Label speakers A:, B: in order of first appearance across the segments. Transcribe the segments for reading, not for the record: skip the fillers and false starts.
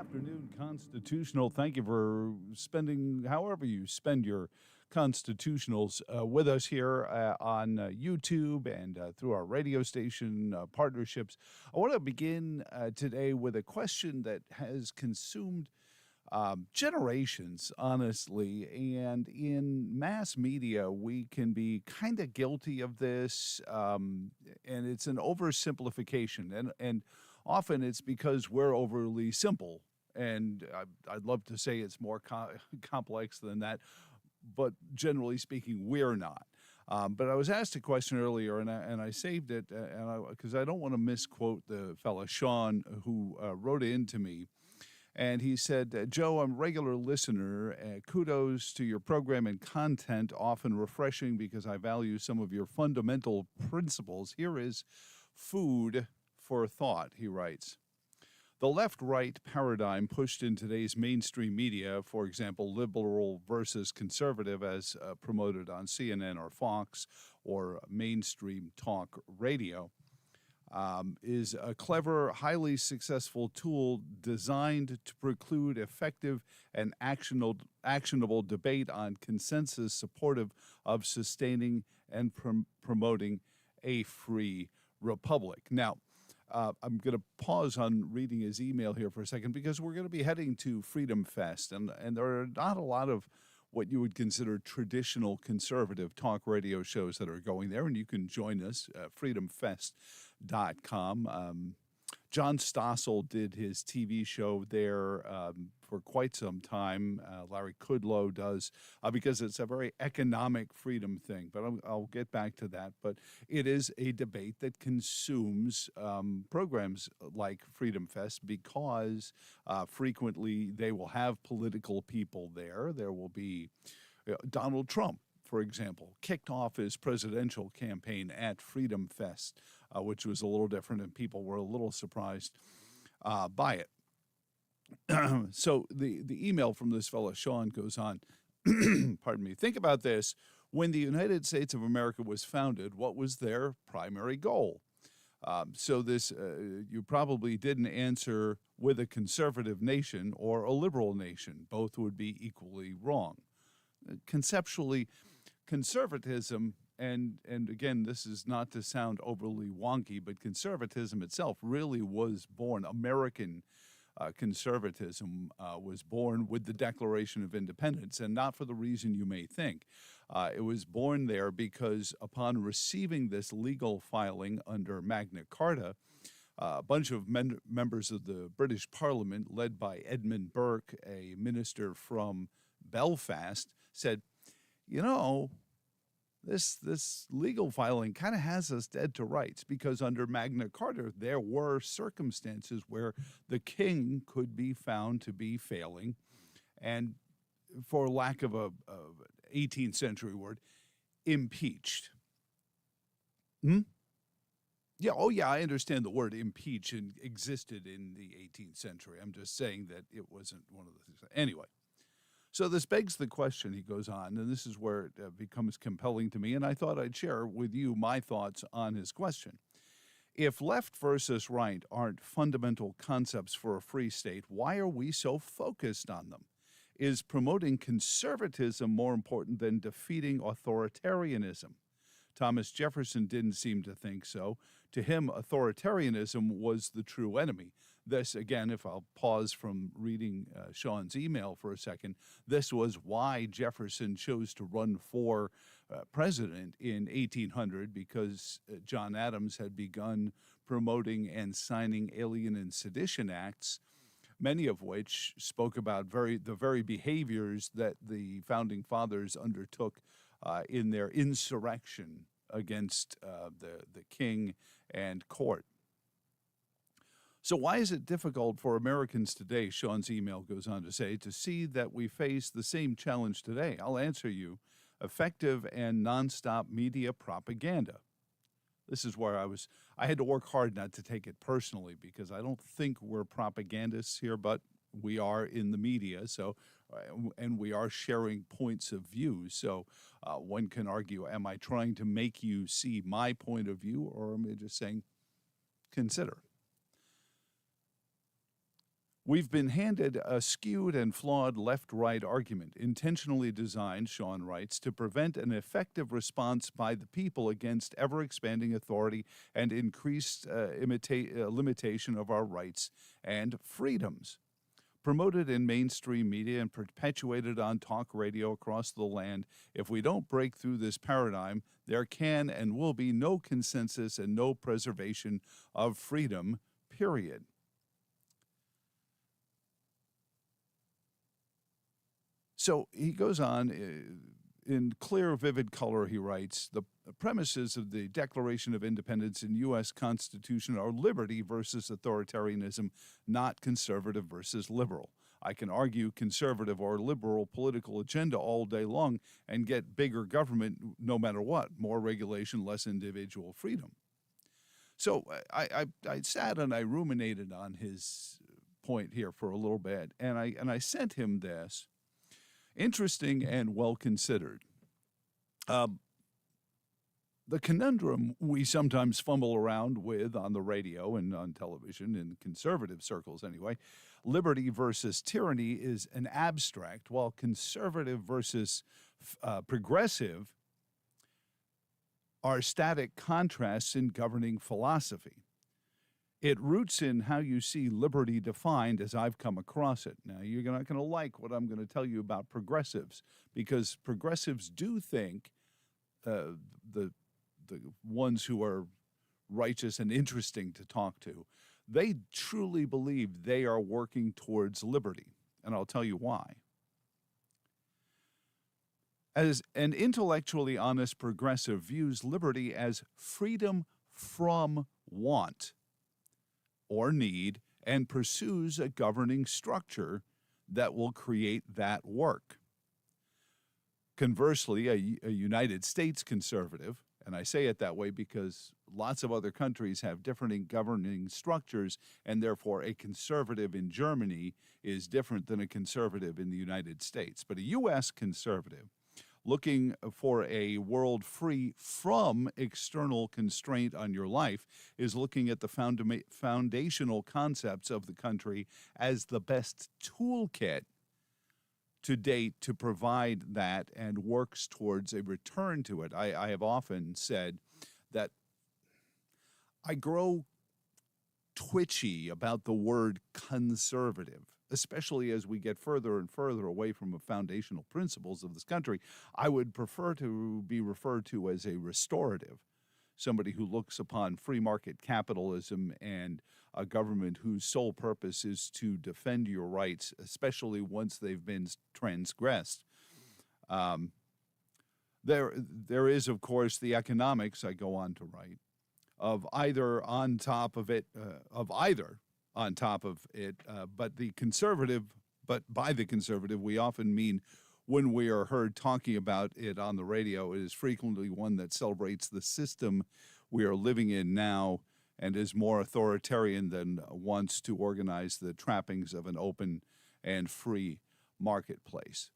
A: Afternoon Constitutional. Thank you for spending however you spend your constitutionals with us here on YouTube and through our radio station partnerships. I want to begin today with a question that has consumed generations, honestly, and in mass media, we can be kind of guilty of this, and it's an oversimplification, and often it's because we're overly simple. And I'd love to say it's more complex than that, but generally speaking, we're not. But I was asked a question earlier, and I saved it because I don't want to misquote the fella Sean who wrote in to me. And he said, Joe, I'm a regular listener. Kudos to your program and content, often refreshing because I value some of your fundamental principles. Here is food for thought, he writes. The left-right paradigm pushed in today's mainstream media, for example, liberal versus conservative as promoted on CNN or Fox or mainstream talk radio, is a clever, highly successful tool designed to preclude effective and actionable debate on consensus supportive of sustaining and promoting a free republic. Now, I'm going to pause on reading his email here for a second because we're going to be heading to Freedom Fest, and there are not a lot of what you would consider traditional conservative talk radio shows that are going there, and you can join us at freedomfest.com. John Stossel did his TV show there for quite some time. Larry Kudlow does, because it's a very economic freedom thing. But I'll get back to that. But it is a debate that consumes programs like Freedom Fest because frequently they will have political people there. There will be Donald Trump, for example, kicked off his presidential campaign at Freedom Fest, which was a little different, and people were a little surprised by it. So the email from this fellow, Sean, goes on, pardon me, think about this. When the United States of America was founded, what was their primary goal? So this, you probably didn't answer with a conservative nation or a liberal nation. Both would be equally wrong. Conceptually, conservatism, and again, this is not to sound overly wonky, but conservatism itself really was born, American conservatism was born with the Declaration of Independence, and not for the reason you may think. It was born there because upon receiving this legal filing under Magna Carta, a bunch of members of the British Parliament, led by Edmund Burke, a minister from Belfast, said, you know, this legal filing kind of has us dead to rights because under Magna Carta, there were circumstances where the king could be found to be failing and, for lack of a 18th century word, impeached. Yeah, oh yeah, I understand the word impeach and existed in the 18th century. I'm just saying that it wasn't one of the things. Anyway, so this begs the question, he goes on, and this is where it becomes compelling to me, and I thought I'd share with you my thoughts on his question. If left versus right aren't fundamental concepts for a free state, why are we so focused on them? Is promoting conservatism more important than defeating authoritarianism? Thomas Jefferson didn't seem to think so. To him, authoritarianism was the true enemy. This, again, if I'll pause from reading Sean's email for a second, this was why Jefferson chose to run for president in 1800, because John Adams had begun promoting and signing Alien and Sedition Acts, many of which spoke about the very behaviors that the founding fathers undertook in their insurrection against the king and court. So why is it difficult for Americans today, Sean's email goes on to say, to see that we face the same challenge today? I'll answer you. Effective and nonstop media propaganda. This is where I had to work hard not to take it personally, because I don't think we're propagandists here, but we are in the media, so and we are sharing points of view. So one can argue, am I trying to make you see my point of view, or am I just saying, consider? We've been handed a skewed and flawed left-right argument, intentionally designed, Sean writes, to prevent an effective response by the people against ever-expanding authority and increased limitation of our rights and freedoms. Promoted in mainstream media and perpetuated on talk radio across the land, if we don't break through this paradigm, there can and will be no consensus and no preservation of freedom, period. So he goes on, in clear, vivid color, he writes, the premises of the Declaration of Independence and U.S. Constitution are liberty versus authoritarianism, not conservative versus liberal. I can argue conservative or liberal political agenda all day long and get bigger government no matter what, more regulation, less individual freedom. So I sat and I ruminated on his point here for a little bit, and I sent him this. Interesting and well considered. The conundrum we sometimes fumble around with on the radio and on television, in conservative circles anyway, liberty versus tyranny is an abstract, while conservative versus progressive are static contrasts in governing philosophy. It roots in how you see liberty defined as I've come across it. Now, you're not going to like what I'm going to tell you about progressives, because progressives do think, the ones who are righteous and interesting to talk to, they truly believe they are working towards liberty. And I'll tell you why. As an intellectually honest progressive views liberty as freedom from want or need, and pursues a governing structure that will create that work. Conversely, a United States conservative, and I say it that way because lots of other countries have different governing structures, and therefore a conservative in Germany is different than a conservative in the United States. But a U.S. conservative looking for a world free from external constraint on your life is looking at the foundational concepts of the country as the best toolkit to date to provide that, and works towards a return to it. I have often said that I grow twitchy about the word conservative, especially as we get further and further away from the foundational principles of this country. I would prefer to be referred to as a restorative, somebody who looks upon free market capitalism and a government whose sole purpose is to defend your rights, especially once they've been transgressed. There is, of course, the economics, I go on to write, of either on top of it, but the conservative, but by the conservative, we often mean, when we are heard talking about it on the radio, it is frequently one that celebrates the system we are living in now, and is more authoritarian than wants to organize the trappings of an open and free marketplace.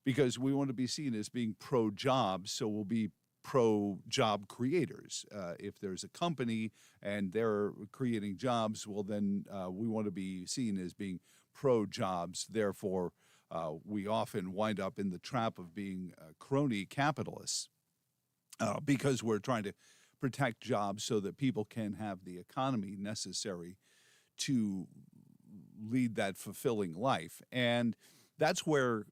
A: Because we want to be seen as being pro-job, so we'll be pro-job creators. If there's a company and they're creating jobs, well, then we want to be seen as being pro-jobs. Therefore, we often wind up in the trap of being crony capitalists because we're trying to protect jobs so that people can have the economy necessary to lead that fulfilling life. And that's where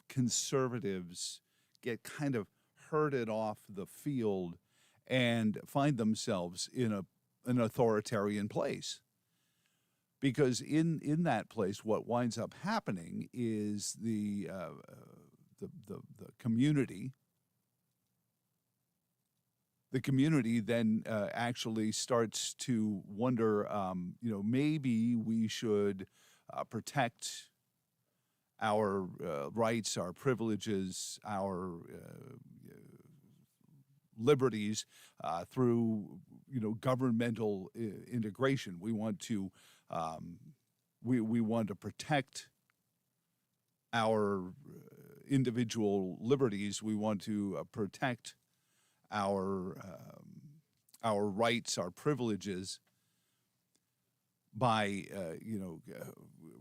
A: conservatives get kind of herded off the field and find themselves in an authoritarian place. Because in that place, what winds up happening is the community. The community then actually starts to wonder, maybe we should protect our rights, our privileges, our liberties through, governmental integration. We want to we want to protect our individual liberties. We want to protect our rights, our privileges by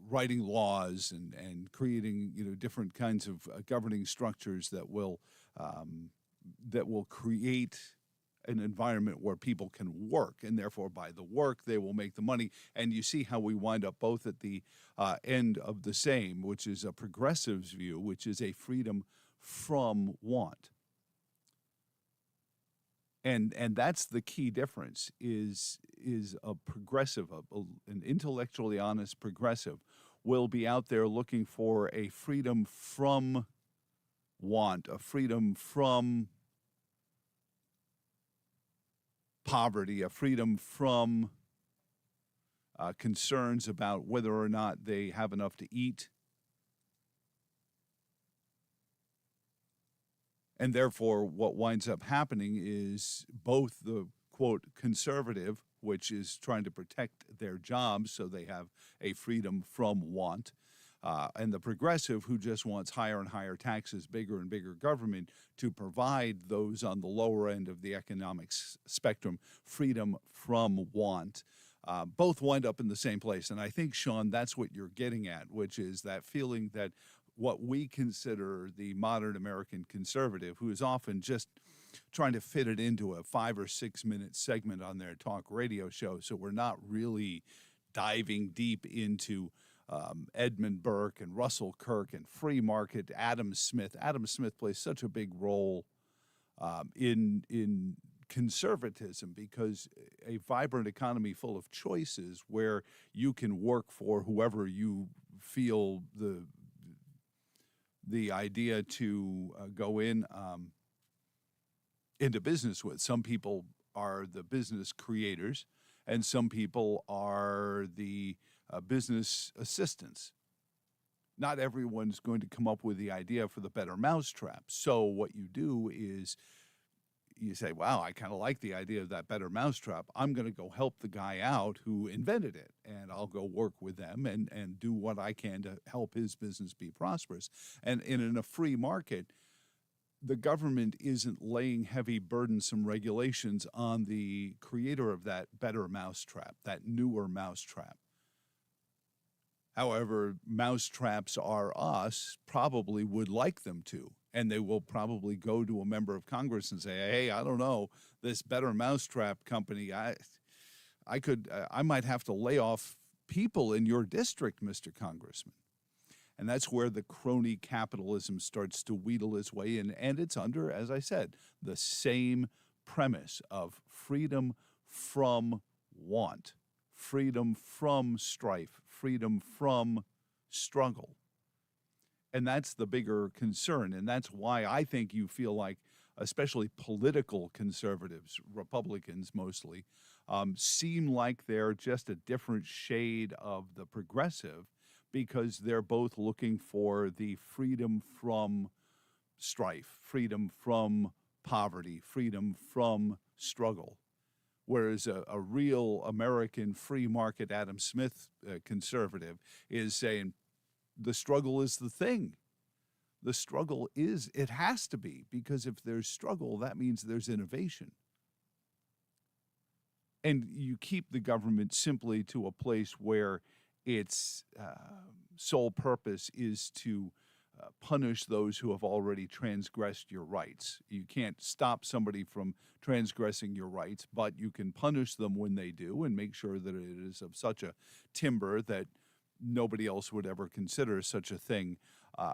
A: writing laws and creating different kinds of governing structures that will create an environment where people can work, and therefore by the work they will make the money. And you see how we wind up both at the end of the same, which is a progressive's view, which is a freedom from want. And that's the key difference, is a progressive, an intellectually honest progressive will be out there looking for a freedom from want, a freedom from poverty, a freedom from concerns about whether or not they have enough to eat. And therefore, what winds up happening is both the, quote, conservative, which is trying to protect their jobs so they have a freedom from want, and the progressive, who just wants higher and higher taxes, bigger and bigger government to provide those on the lower end of the economic spectrum freedom from want. Both wind up in the same place. And I think, Sean, that's what you're getting at, which is that feeling that what we consider the modern American conservative, who is often just trying to fit it into a 5 or 6 minute segment on their talk radio show. So we're not really diving deep into Edmund Burke and Russell Kirk and free market, Adam Smith. Adam Smith plays such a big role in conservatism, because a vibrant economy full of choices where you can work for whoever you feel the idea to go into business with. Some people are the business creators, and some people are the business assistants. Not everyone's going to come up with the idea for the better mousetrap. So what you do is you say, wow, I kind of like the idea of that better mousetrap. I'm going to go help the guy out who invented it, and I'll go work with them and do what I can to help his business be prosperous. And in a free market, the government isn't laying heavy, burdensome regulations on the creator of that better mousetrap, that newer mousetrap. However, mousetraps are us, probably would like them to. And they will probably go to a member of Congress and say, hey, I don't know, this better mousetrap company, I might have to lay off people in your district, Mr. Congressman. And that's where the crony capitalism starts to wheedle its way in. And it's under, as I said, the same premise of freedom from want, freedom from strife, freedom from struggle. And that's the bigger concern. And that's why I think you feel like, especially political conservatives, Republicans mostly, seem like they're just a different shade of the progressive, because they're both looking for the freedom from strife, freedom from poverty, freedom from struggle, whereas a real American free market Adam Smith conservative is saying the struggle is the thing. The struggle is, it has to be, because if there's struggle, that means there's innovation. And you keep the government simply to a place where its sole purpose is to punish those who have already transgressed your rights. You can't stop somebody from transgressing your rights, but you can punish them when they do and make sure that it is of such a timbre that nobody else would ever consider such a thing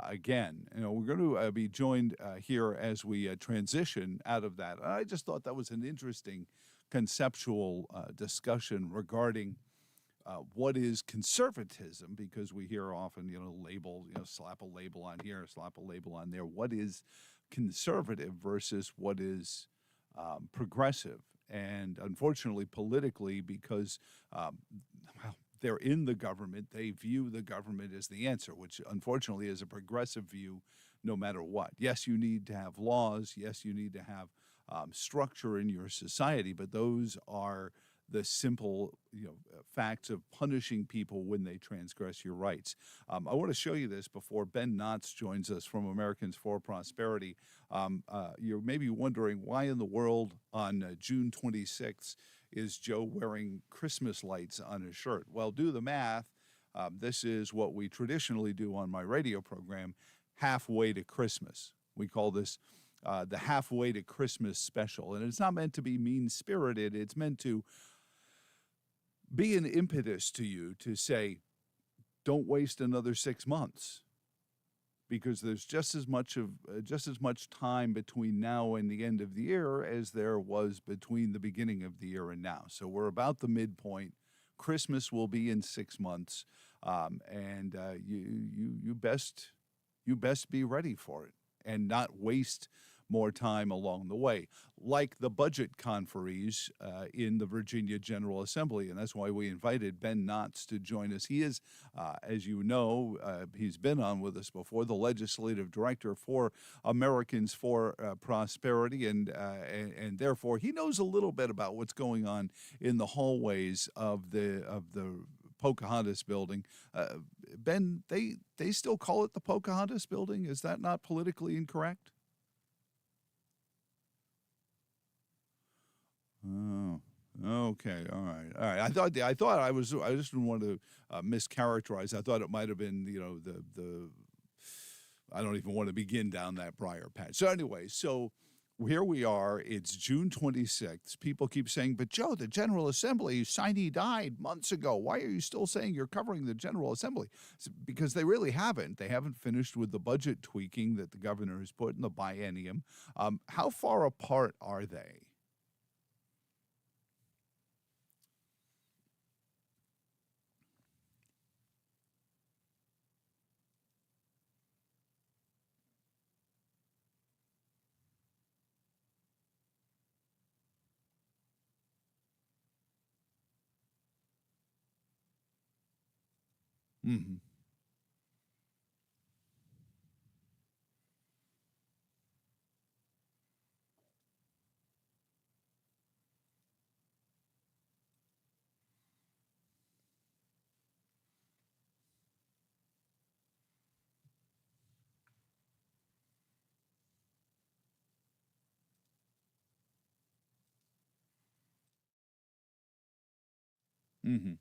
A: again. We're going to be joined here as we transition out of that. I just thought that was an interesting conceptual discussion regarding what is conservatism, because we hear often, label, slap a label on here, slap a label on there. What is conservative versus what is progressive? And unfortunately, politically, because they're in the government, they view the government as the answer, which unfortunately is a progressive view no matter what. Yes, you need to have laws. Yes, you need to have structure in your society, but those are the simple, facts of punishing people when they transgress your rights. I want to show you this before Ben Knotts joins us from Americans for Prosperity. You're maybe wondering why in the world on June 26th is Joe wearing Christmas lights on his shirt? Well, do the math. This is what we traditionally do on my radio program, Halfway to Christmas. We call this the Halfway to Christmas special. And it's not meant to be mean-spirited. It's meant to be an impetus to you to say, don't waste another 6 months, because there's just as much time between now and the end of the year as there was between the beginning of the year and now. So we're about the midpoint. Christmas will be in 6 months, and you best be ready for it and not waste more time along the way, like the budget conferees in the Virginia General Assembly. And that's why we invited Ben Knotts to join us. He is, as you know, he's been on with us before, the legislative director for Americans for Prosperity, and therefore he knows a little bit about what's going on in the hallways of the Pocahontas building. Ben, they still call it the Pocahontas building. Is that not politically incorrect? Oh, okay, all right. I thought I just didn't want to mischaracterize. I thought it might have been, the I don't even want to begin down that briar patch. So anyway, here we are. It's June 26th. People keep saying, but Joe, the General Assembly, sine died months ago. Why are you still saying you're covering the General Assembly? It's because they really haven't. They haven't finished with the budget tweaking that the governor has put in the biennium. How far apart are they? Mm-hmm. Mm-hmm.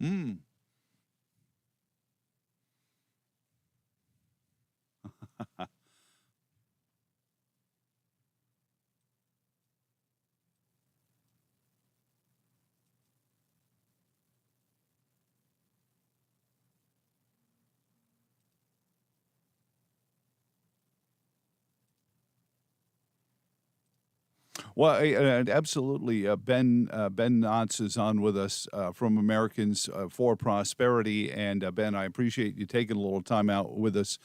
A: Mm. Well, absolutely. Ben Knotts is on with us from Americans for Prosperity, and Ben, I appreciate you taking a little time out with us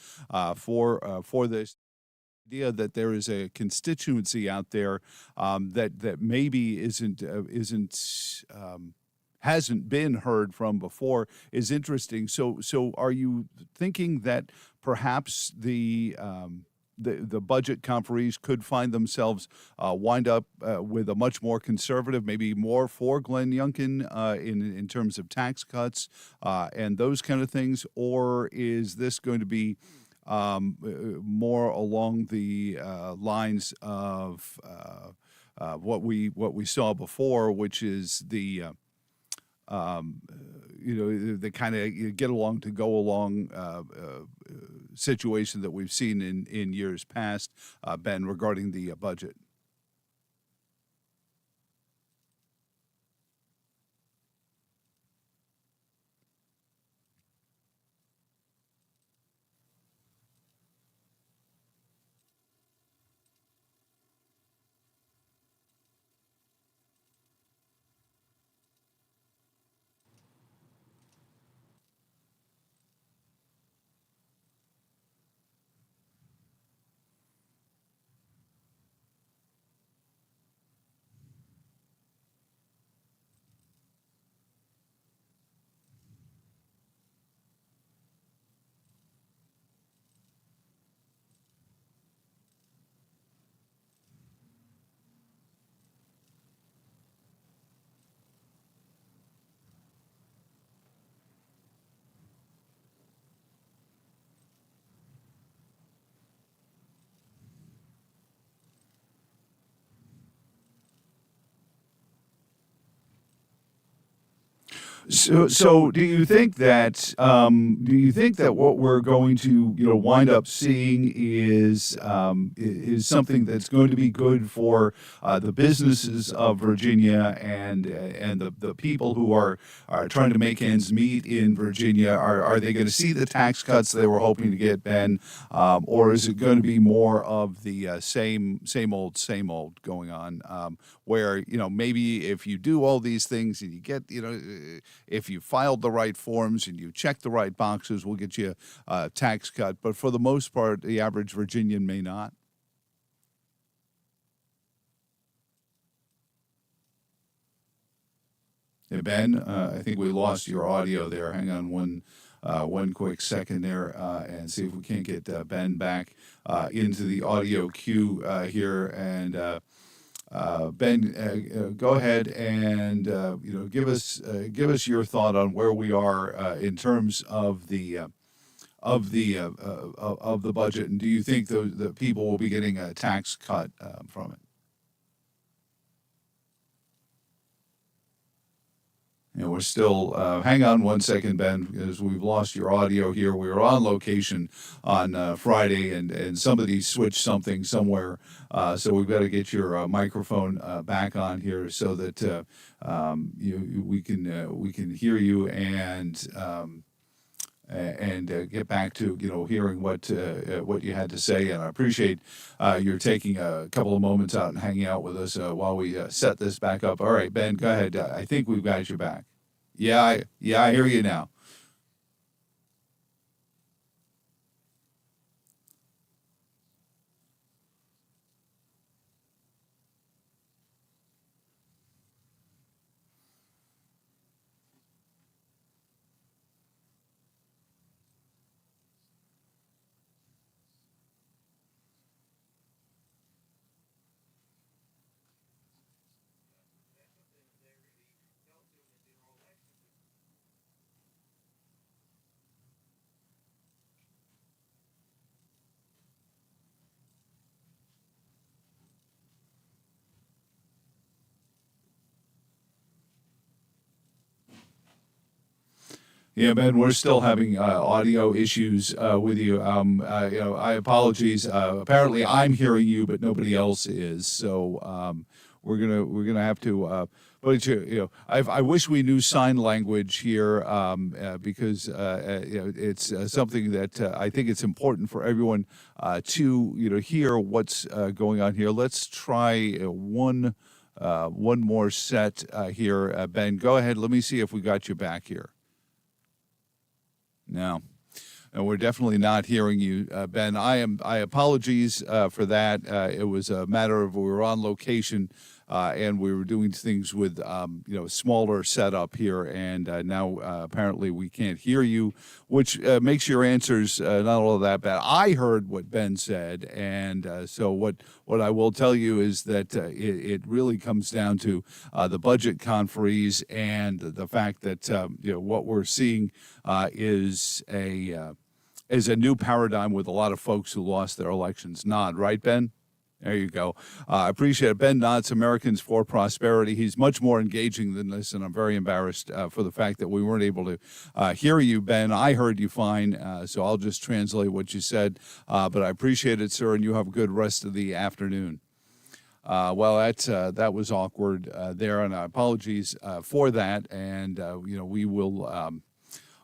A: for this idea that there is a constituency out there that maybe isn't hasn't been heard from before is interesting. So are you thinking that perhaps the budget conferees could find themselves wind up with a much more conservative, maybe more for Glenn Youngkin in terms of tax cuts and those kind of things, or is this going to be more along the lines of what we saw before, which is um, the kind of get along to go along situation that we've seen in years past, Ben, regarding the budget? So do you think that what we're going to wind up seeing is something that's going to be good for the businesses of Virginia and the people who are trying to make ends meet in Virginia? Are they going to see the tax cuts they were hoping to get, Ben, or is it going to be more of the same old going on, where maybe if you do all these things and you get if you filed the right forms and you check the right boxes, we'll get you a tax cut. But for the most part, the average Virginian may not. Hey, Ben, I think we lost your audio there. Hang on one quick second there and see if we can't get Ben back into the audio queue here. And Ben, go ahead and give us your thought on where we are in terms of the budget, and do you think the people will be getting a tax cut from it? We're still, hang on one second, Ben, because we've lost your audio here. We were on location on Friday, and somebody switched something somewhere. So we've got to get your microphone back on here so that we can hear you and get back to hearing what you had to say. And I appreciate your taking a couple of moments out and hanging out with us while we set this back up. All right, Ben, go ahead. I think we've got you back. Yeah, I hear you now. Yeah, Ben, we're still having audio issues with you. I apologies. Apparently, I'm hearing you, but nobody else is. So we're gonna have to. But I wish we knew sign language here because it's something that I think it's important for everyone to hear what's going on here. Let's try one more set here. Ben, go ahead. Let me see if we got you back here. No. And we're definitely not hearing you, Ben. I apologize for that. It was a matter of we were on location and we were doing things with smaller setup here, and now apparently we can't hear you, which makes your answers not all that bad. I heard what Ben said, and so what I will tell you is that it really comes down to the budget conferees and the fact that what we're seeing is a new paradigm with a lot of folks who lost their elections. Nod, right, Ben? There you go. I appreciate it. Ben Nods, Americans for Prosperity. He's much more engaging than this, and I'm very embarrassed for the fact that we weren't able to hear you, Ben. I heard you fine, so I'll just translate what you said. But I appreciate it, sir, and you have a good rest of the afternoon. Well, that was awkward there, and apologies for that. And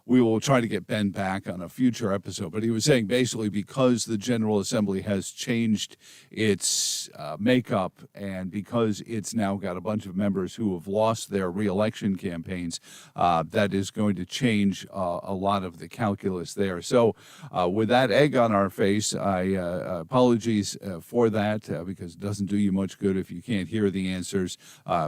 A: we will try to get Ben back on a future episode. But he was saying basically because the General Assembly has changed its makeup and because it's now got a bunch of members who have lost their reelection campaigns, that is going to change a lot of the calculus there. So with that egg on our face, I apologies for that because it doesn't do you much good if you can't hear the answers.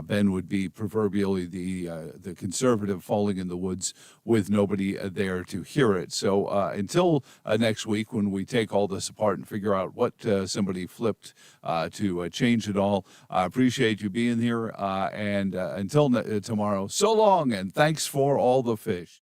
A: Ben would be proverbially the conservative falling in the woods with nobody there to hear it. So until next week when we take all this apart and figure out what somebody flipped to change it all, I appreciate you being here. And until tomorrow, so long and thanks for all the fish.